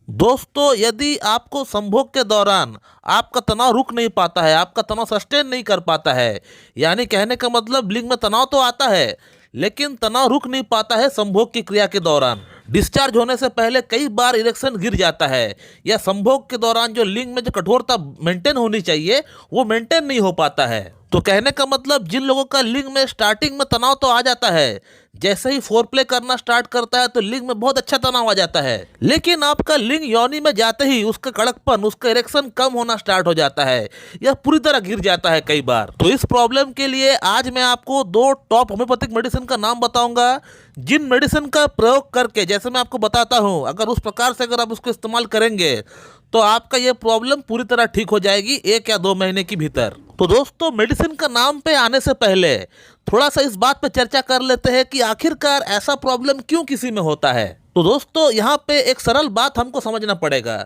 दोस्तों, यदि आपको संभोग के दौरान आपका तनाव रुक नहीं पाता है, आपका तनाव सस्टेन नहीं कर पाता है, यानी कहने का मतलब लिंग में तनाव तो आता है लेकिन तनाव रुक नहीं पाता है संभोग की क्रिया के दौरान, डिस्चार्ज होने से पहले कई बार इरेक्शन गिर जाता है, या संभोग के दौरान जो लिंग में जो कठोरता मेंटेन होनी चाहिए वो मेंटेन नहीं हो पाता है, तो कहने का मतलब जिन लोगों का लिंग में स्टार्टिंग में तनाव तो आ जाता है, जैसे ही फोर प्ले करना स्टार्ट करता है तो लिंग में बहुत अच्छा तनाव आ जाता है, लेकिन आपका लिंग योनि में जाते ही उसका कड़कपन, उसका इरेक्शन कम होना स्टार्ट हो जाता है या पूरी तरह गिर जाता है कई बार। तो इस प्रॉब्लम के लिए आज मैं आपको दो टॉप होम्योपैथिक मेडिसिन का नाम बताऊंगा, जिन मेडिसिन का प्रयोग करके, जैसे मैं आपको बताता हूं, अगर उस प्रकार से अगर आप उसको इस्तेमाल करेंगे तो आपका ये प्रॉब्लम पूरी तरह ठीक हो जाएगी 1 या 2 महीने के भीतर। तो दोस्तों, मेडिसिन का नाम पे आने से पहले थोड़ा सा इस बात पे चर्चा कर लेते हैं कि आखिरकार ऐसा प्रॉब्लम क्यों किसी में होता है। तो दोस्तों, यहाँ पे एक सरल बात हमको समझना पड़ेगा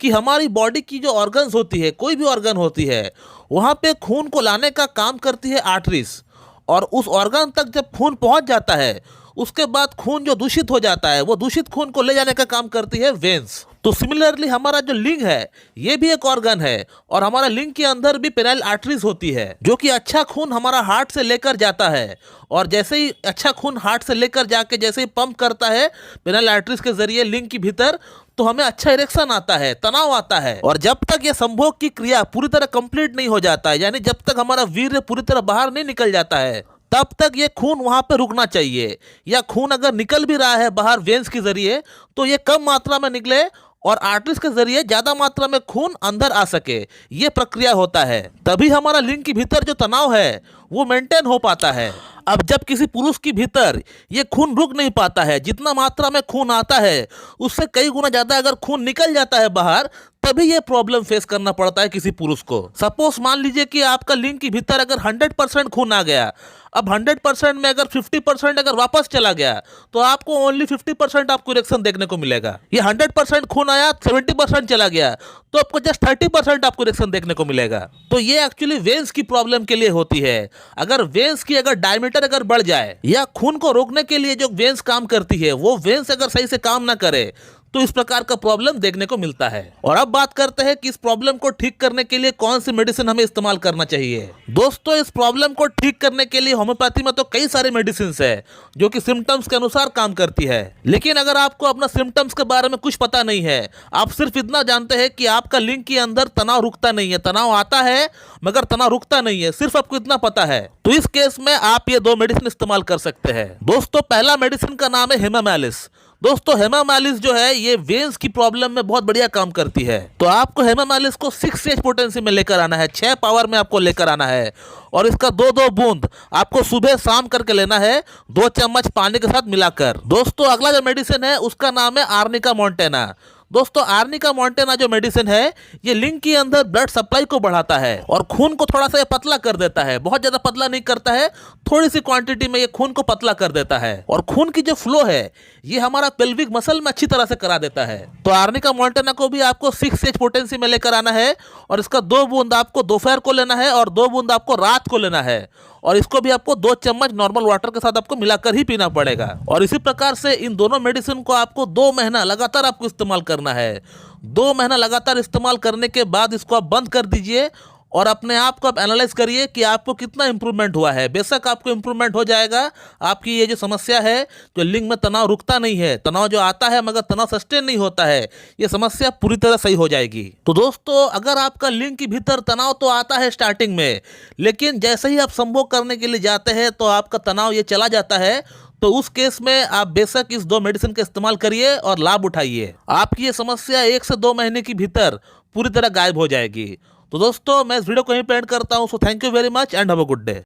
कि हमारी बॉडी की जो ऑर्गन्स होती है, कोई भी ऑर्गन होती है, वहाँ पे खून को लाने का काम करती है आर्टरीज, और उस ऑर्गन तक जब खून पहुँच जाता है उसके बाद खून जो दूषित हो जाता है वो दूषित खून को ले जाने का काम करती है वेन्स। तो सिमिलरली हमारा जो लिंग है ये भी एक ऑर्गन है, और हमारा लिंग के अंदर भी पेनाइल आर्टरीज होती है जो कि अच्छा खून हमारा हार्ट से लेकर जाता है, और जैसे ही अच्छा खून हार्ट से लेकर जाके जैसे ही पंप करता है पेनाइल आर्टरीज के जरिए लिंग के भीतर, तो हमें अच्छा इरेक्शन आता है, तनाव आता है। और जब तक ये संभोग की क्रिया पूरी तरह कंप्लीट नहीं हो जाता है, यानी जब तक हमारा वीर्य पूरी तरह बाहर नहीं निकल जाता है, तब तक ये खून वहां पे रुकना चाहिए, या खून अगर निकल भी रहा है बाहर वेन्स के जरिए तो ये कम मात्रा में निकले और आर्टरीज के जरिए ज्यादा मात्रा में खून अंदर आ सके, ये प्रक्रिया होता है। तभी हमारा लिंग के भीतर जो तनाव है वो मेंटेन हो पाता है। अब जब किसी पुरुष के भीतर ये खून रुक नहीं पाता है, जितना मात्रा में खून आता है उससे कई गुना ज्यादा अगर खून निकल जाता है बाहर, तभी ये प्रॉब्लम फेस करना पड़ता है किसी पुरुष को। सपोज मान लीजिए कि आपका लिंग के भीतर अगर 100% खून आ गया, अब 100% में अगर 50% अगर वापस चला गया तो आपको ओनली 50% आपको इरेक्शन देखने को मिलेगा। ये 100% खून आया, 70% चला गया तो आपको जस्ट 30% आपको इरेक्शन देखने को मिलेगा। तो ये एक्चुअली वेन्स की प्रॉब्लम के लिए होती है। अगर वेन्स की अगर डायमीटर अगर बढ़ जाए, या खून को रोकने के लिए जो वेन्स काम करती है वो वेन्स अगर सही से काम ना करे, तो इस प्रकार का प्रॉब्लम देखने को मिलता है। और अब बात करते हैं कि इस प्रॉब्लम को ठीक करने के लिए कौन सी मेडिसिन हमें इस्तेमाल करना चाहिए। दोस्तों, इस प्रॉब्लम को ठीक करने के लिए होम्योपैथी में तो कई सारी मेडिसिन है जो कि सिम्टम्स के अनुसार काम करती है, लेकिन अगर आपको अपना सिम्टम्स के बारे में कुछ पता नहीं है, आप सिर्फ इतना जानते हैं कि आपका लिंग के अंदर तनाव रुकता नहीं है, तनाव आता है मगर तनाव रुकता नहीं है, सिर्फ आपको इतना पता है, तो इस केस में आप ये 2 मेडिसिन इस्तेमाल कर सकते हैं। दोस्तों, पहला मेडिसिन का नाम है हेमामालिस। दोस्तों, हेमामालिस जो है ये वेन्स की प्रॉब्लम में बहुत बढ़िया काम करती है। तो आपको हेमामालिस को 6 स्टेज पोटेंसी में लेकर आना है, 6 पावर में आपको लेकर आना है, और इसका 2-2 बूंद आपको सुबह शाम करके लेना है, 2 चम्मच पानी के साथ मिलाकर। दोस्तों, अगला जो मेडिसिन है उसका नाम है आर्निका मॉन्टेना। दोस्तों, आर्निका मॉन्टेना जो मेडिसिन है ये लिंग के अंदर ब्लड सप्लाई को बढ़ाता है और खून को थोड़ा सा पतला कर देता है, बहुत ज्यादा पतला नहीं करता है, थोड़ी सी क्वांटिटी में ये खून को पतला कर देता है, और खून की जो फ्लो है ये हमारा पेल्विक मसल में अच्छी तरह से करा देता है। तो आर्निका मॉन्टेना को भी आपको 6 स्टेज पोटेंसी में लेकर आना है, और इसका 2 बूंद आपको दोपहर को लेना है और 2 बूंद आपको रात को लेना है, और इसको भी आपको 2 चम्मच नॉर्मल वाटर के साथ आपको मिलाकर ही पीना पड़ेगा। और इसी प्रकार से इन दोनों मेडिसिन को आपको 2 महीना लगातार आपको इस्तेमाल करना है। 2 महीना लगातार इस्तेमाल करने के बाद इसको आप बंद कर दीजिए और अपने आप को आप एनालाइज करिए कि आपको कितना इंप्रूवमेंट हुआ है। बेशक आपको इंप्रूवमेंट हो जाएगा, आपकी ये जो समस्या है, जो लिंग में तनाव रुकता नहीं है, तनाव जो आता है मगर तनाव सस्टेन नहीं होता है, ये समस्या पूरी तरह सही हो जाएगी। तो दोस्तों, अगर आपका लिंग के भीतर तनाव तो आता है स्टार्टिंग में, लेकिन जैसे ही आप संभोग करने के लिए जाते हैं तो आपका तनाव ये चला जाता है, तो उस केस में आप बेशक इस 2 मेडिसिन का इस्तेमाल करिए और लाभ उठाइए। आपकी ये समस्या 1 से 2 महीने के भीतर पूरी तरह गायब हो जाएगी। तो दोस्तों, मैं इस वीडियो को यहीं पे एंड करता हूं। So thank you very much and have a good day.